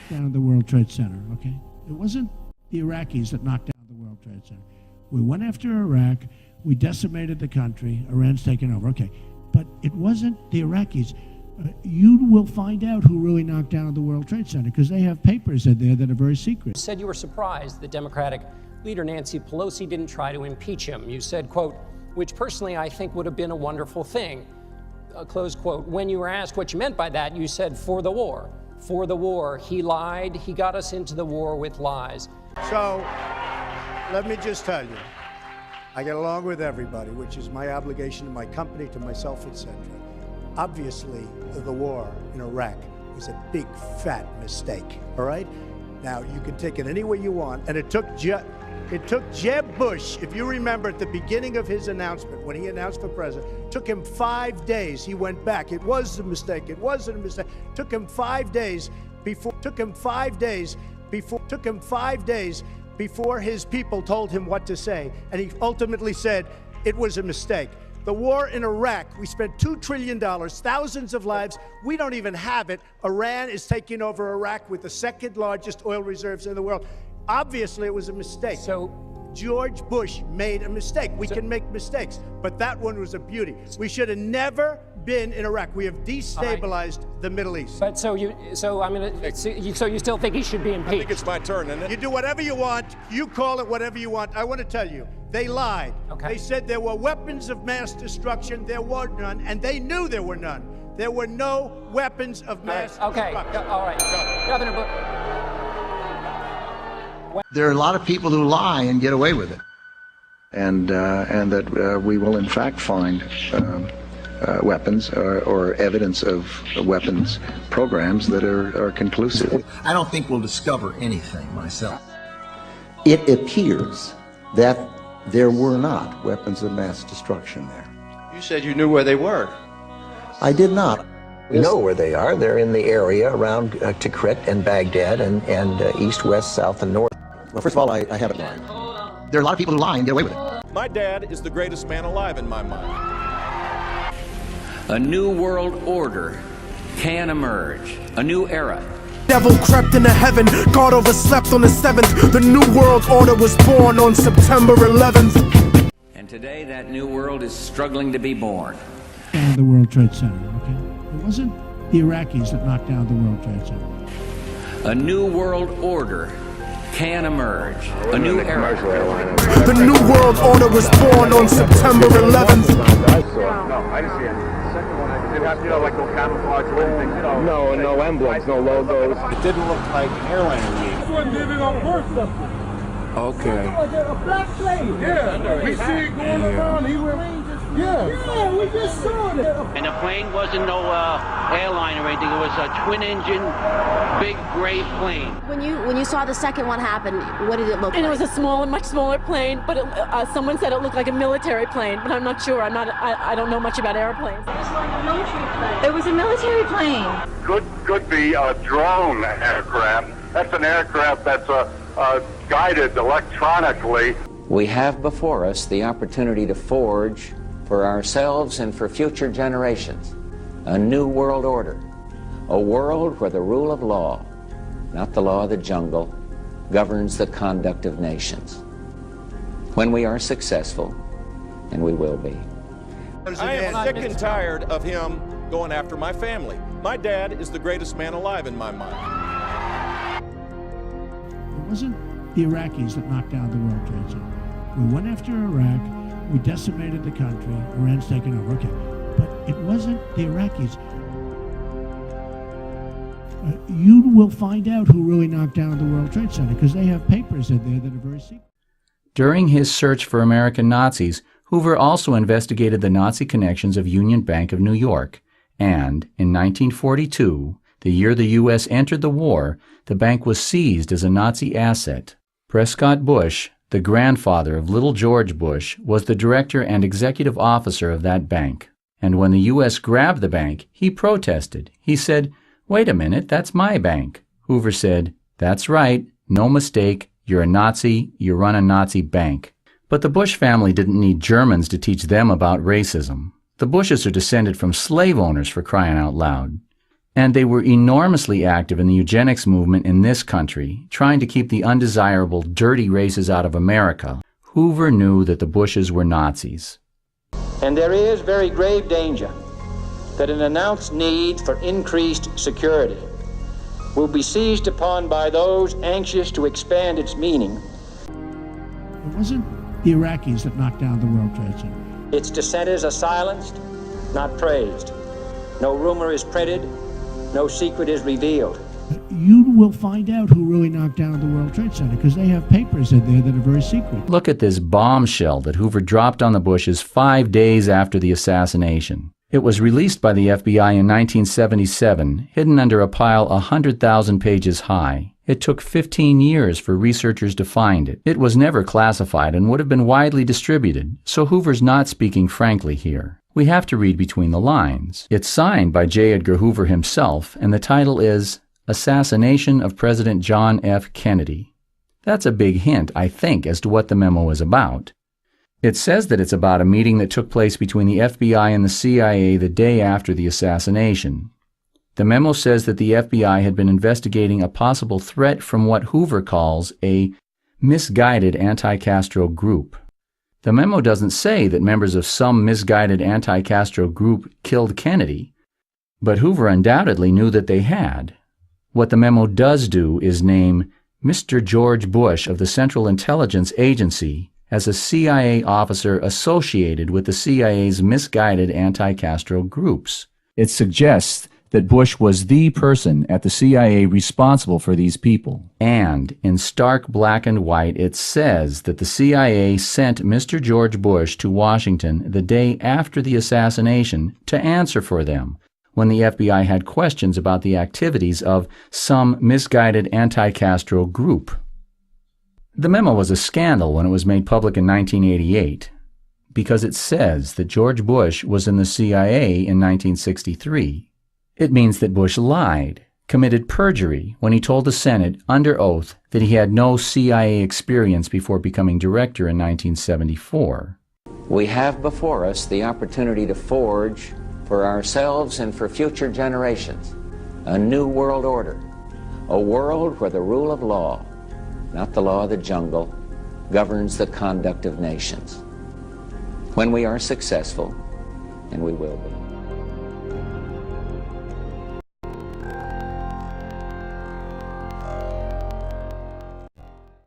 down the World Trade Center, okay? It wasn't the Iraqis that knocked down the World Trade Center. We went after Iraq. We decimated the country. Iran's taken over, okay. But it wasn't the Iraqis. You will find out who really knocked down the World Trade Center because they have papers in there that are very secret. You said you were surprised that Democratic leader Nancy Pelosi didn't try to impeach him. You said, quote, which personally I think would have been a wonderful thing, close quote. When you were asked what you meant by that, you said, for the war. For the war. He lied. He got us into the war with lies. So, let me just tell you, I get along with everybody, which is my obligation to my company, to myself, etc. Obviously, the war in Iraq was a big, fat mistake, all right? Now, you can take it any way you want, and it took Jeb Bush, if you remember at the beginning of his announcement, when he announced for president, took him 5 days. He went back. It was a mistake. It wasn't a mistake. Took him 5 days before his people told him what to say. And he ultimately said it was a mistake. The war in Iraq, we spent $2 trillion, thousands of lives. We don't even have it. Iran is taking over Iraq with the second largest oil reserves in the world. Obviously, it was a mistake. So George Bush made a mistake. We can make mistakes, but that one was a beauty. We should have never been in Iraq. We have destabilized the Middle East. But so you still think he should be impeached? I think it's my turn, isn't it? You do whatever you want. You call it whatever you want. I want to tell you, they lied. Okay. They said there were weapons of mass destruction. There were none, and they knew there were none. There were no weapons of mass destruction. All right. Governor Bush. There are a lot of people who lie and get away with it, and that we will in fact find weapons or evidence of weapons programs that are conclusive. I don't think we'll discover anything myself. It appears that there were not weapons of mass destruction there. You said you knew where they were. I did not. We know where they are. They're in the area around Tikrit and Baghdad and east, west, south, and north. Well, first of all, I haven't lied. There are a lot of people who lie and get away with it. My dad is the greatest man alive in my mind. A new world order can emerge, a new era. Devil crept into heaven, God overslept on the 7th. The new world order was born on September 11th. And today that new world is struggling to be born. Down the World Trade Center, okay? It wasn't the Iraqis that knocked down the World Trade Center. A new world order can emerge, a new era. The new world order was born on September 11th. No, I didn't see it. The second one, I did have, like no camouflage or anything, no emblems, no logos. It didn't look like an airliner. This one did it on purpose. Okay. A black plane. Yeah, we see it going around. He went. Yeah, we just saw it. And the plane wasn't no airline or anything. It was a twin-engine, big gray plane. When you saw the second one happen, what did it look like? And it was a much smaller plane, but someone said it looked like a military plane, but I'm not sure. I don't know much about airplanes. It was a military plane. Could be a drone aircraft. That's an aircraft that's guided electronically. We have before us the opportunity to forge for ourselves and for future generations a new world order, a world where the rule of law, not the law of the jungle, governs the conduct of nations. When we are successful, and we will be. I am sick and tired of him going after my family. My dad is the greatest man alive in my mind. It wasn't the Iraqis that knocked down the World Trade Center. We went after Iraq. We decimated the country. Iran's taken over. Okay. But it wasn't the Iraqis. You will find out who really knocked down the World Trade Center because they have papers in there that are very secret. During his search for American Nazis, Hoover also investigated the Nazi connections of Union Bank of New York. And in 1942, the year the U.S. entered the war, the bank was seized as a Nazi asset. Prescott Bush, the grandfather of little George Bush, was the director and executive officer of that bank. And when the U.S. grabbed the bank, he protested. He said, "Wait a minute, that's my bank." Hoover said, "That's right, no mistake, you're a Nazi, you run a Nazi bank." But the Bush family didn't need Germans to teach them about racism. The Bushes are descended from slave owners, for crying out loud. And they were enormously active in the eugenics movement in this country, trying to keep the undesirable, dirty races out of America. Hoover knew that the Bushes were Nazis. And there is very grave danger that an announced need for increased security will be seized upon by those anxious to expand its meaning. It wasn't the Iraqis that knocked down the World Trade Center. Its dissenters are silenced, not praised. No rumor is printed, no secret is revealed. You will find out who really knocked down the World Trade Center because they have papers in there that are very secret. Look at this bombshell that Hoover dropped on the Bushes 5 days after the assassination. It was released by the FBI in 1977, hidden under a pile 100,000 pages high. It took 15 years for researchers to find it. It was never classified and would have been widely distributed, so Hoover's not speaking frankly here. We have to read between the lines. It's signed by J. Edgar Hoover himself, and the title is Assassination of President John F. Kennedy. That's a big hint, I think, as to what the memo is about. It says that it's about a meeting that took place between the FBI and the CIA the day after the assassination. The memo says that the FBI had been investigating a possible threat from what Hoover calls a misguided anti-Castro group. The memo doesn't say that members of some misguided anti-Castro group killed Kennedy, but Hoover undoubtedly knew that they had. What the memo does do is name Mr. George Bush of the Central Intelligence Agency as a CIA officer associated with the CIA's misguided anti-Castro groups. It suggests that Bush was the person at the CIA responsible for these people. And in stark black and white, it says that the CIA sent Mr. George Bush to Washington the day after the assassination to answer for them, when the FBI had questions about the activities of some misguided anti-Castro group. The memo was a scandal when it was made public in 1988, because it says that George Bush was in the CIA in 1963. It means that Bush lied, committed perjury when he told the Senate under oath that he had no CIA experience before becoming director in 1974. We have before us the opportunity to forge for ourselves and for future generations a new world order, a world where the rule of law, not the law of the jungle, governs the conduct of nations. When we are successful, and we will be,